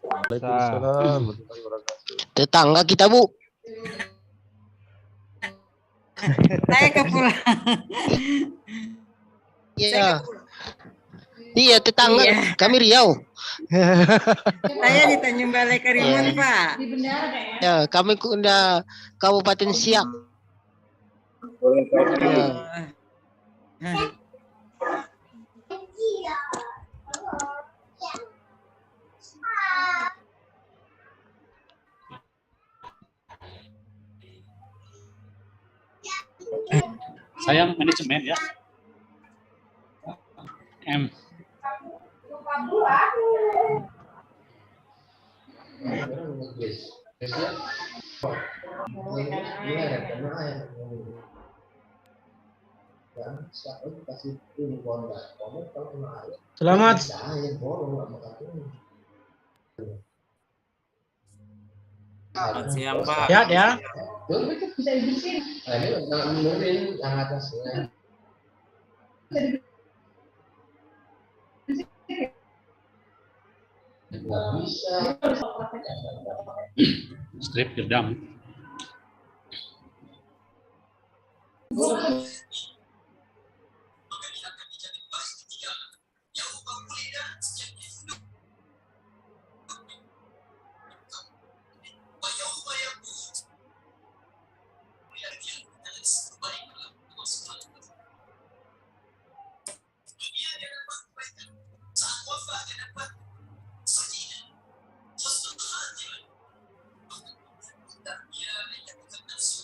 Waalaikumsalam. Tetangga kita, Bu. Saya ke pulang. Iya. Iya, tetangga. Iya. Kami Riau. Saya di Tanjung Balai Karimun, Pak. Ya, kami udah Kabupaten Siak. Ya. Saya manajemen ya. M. Selamat. Selamat siang, Pak. Sehat ya. Strip gedam.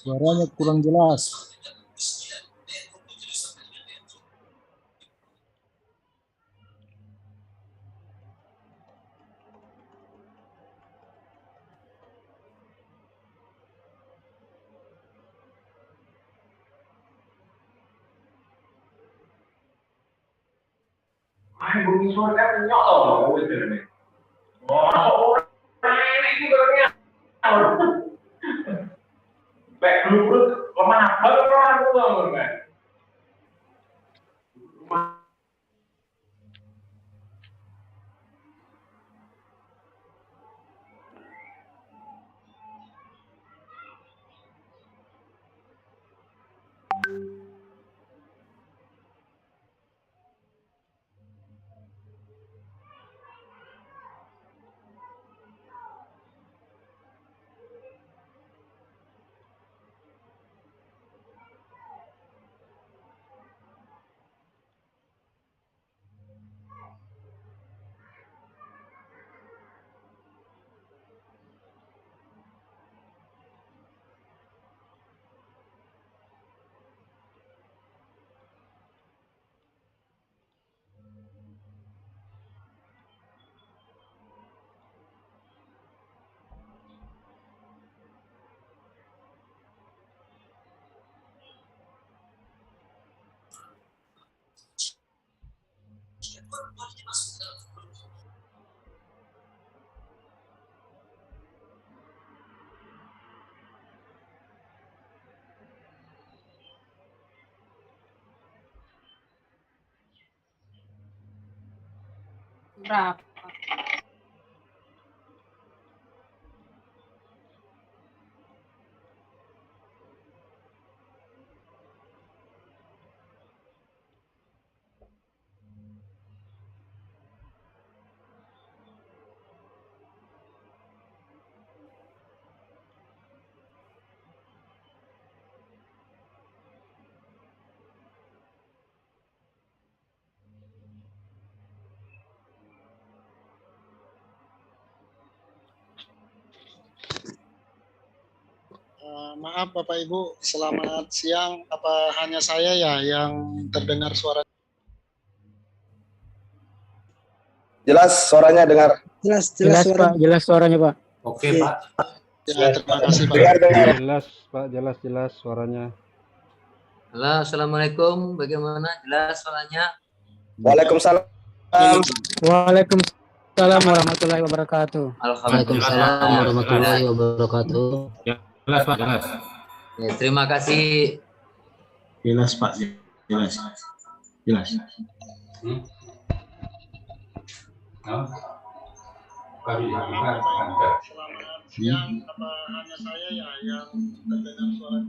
Suaranya kurang jelas. Berapa? Maaf Bapak Ibu, selamat siang. Apa hanya saya ya yang terdengar suara? Jelas suaranya dengar. Jelas Pak, jelas suaranya Pak. Oke, Pak. Ya, terima kasih Pak. Dengar. Jelas Pak, jelas suaranya. Halo, assalamualaikum. Bagaimana? Jelas suaranya? Waalaikumsalam. Waalaikumsalam warahmatullahi wabarakatuh. Waalaikumsalam warahmatullahi wabarakatuh. Jelas, Pak, jelas. Ya, terima kasih. Jelas Pak, jelas. Selamat siang. Apa hanya saya ya yang terdengar suara?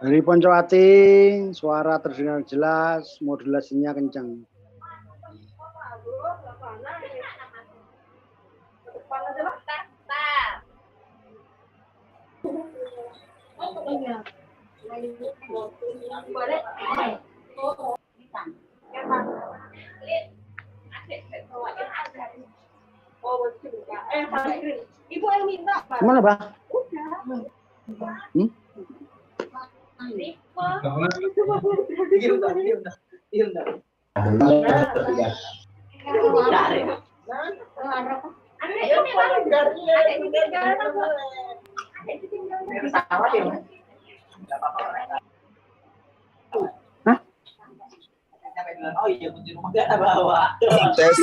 Dari Poncowati, suara terdengar jelas, modulasinya kencang. Mana, Pak? Tes.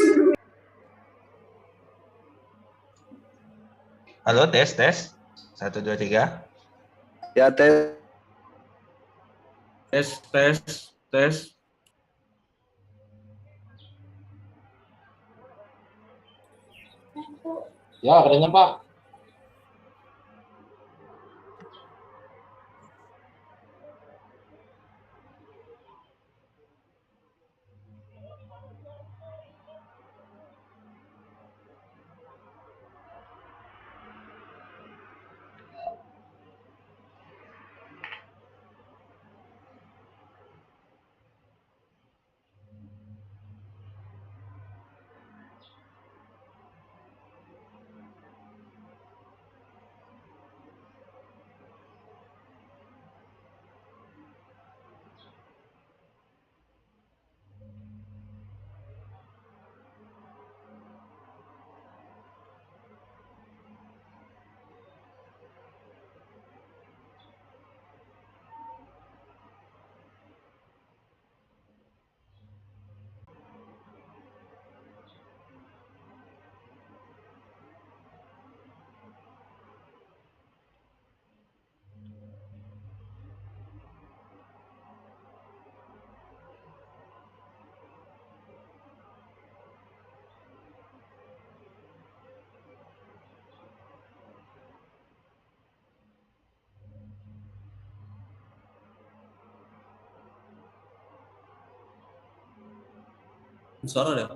Halo, tes, tes. 1, 2, 3. Ya, tes. Tes, tes, tes. Ya, kedengar Pak. Suara deh.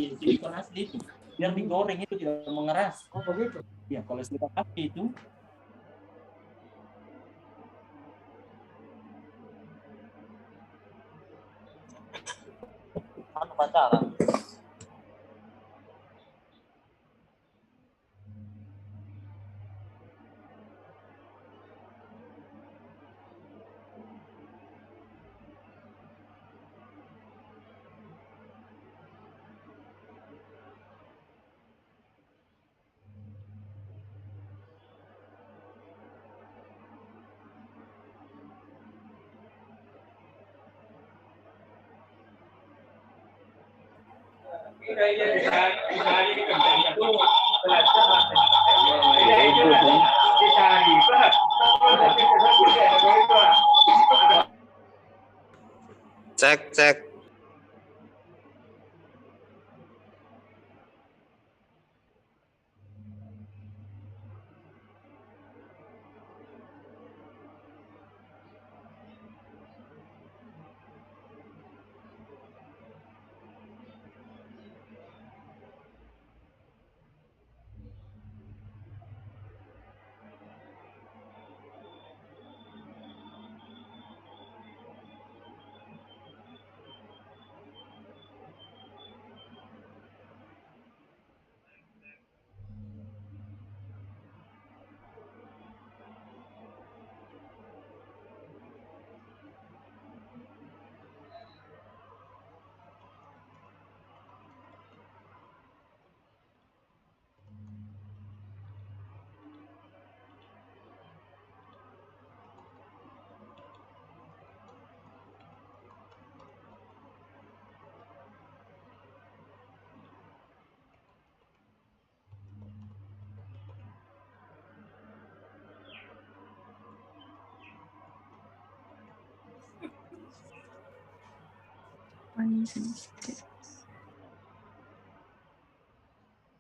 Silikon asli itu biar digoreng itu tidak mengeras. Oh begitu. Ya, kalau silikon api itu pacaran. Cek, cek. Panis sedikit.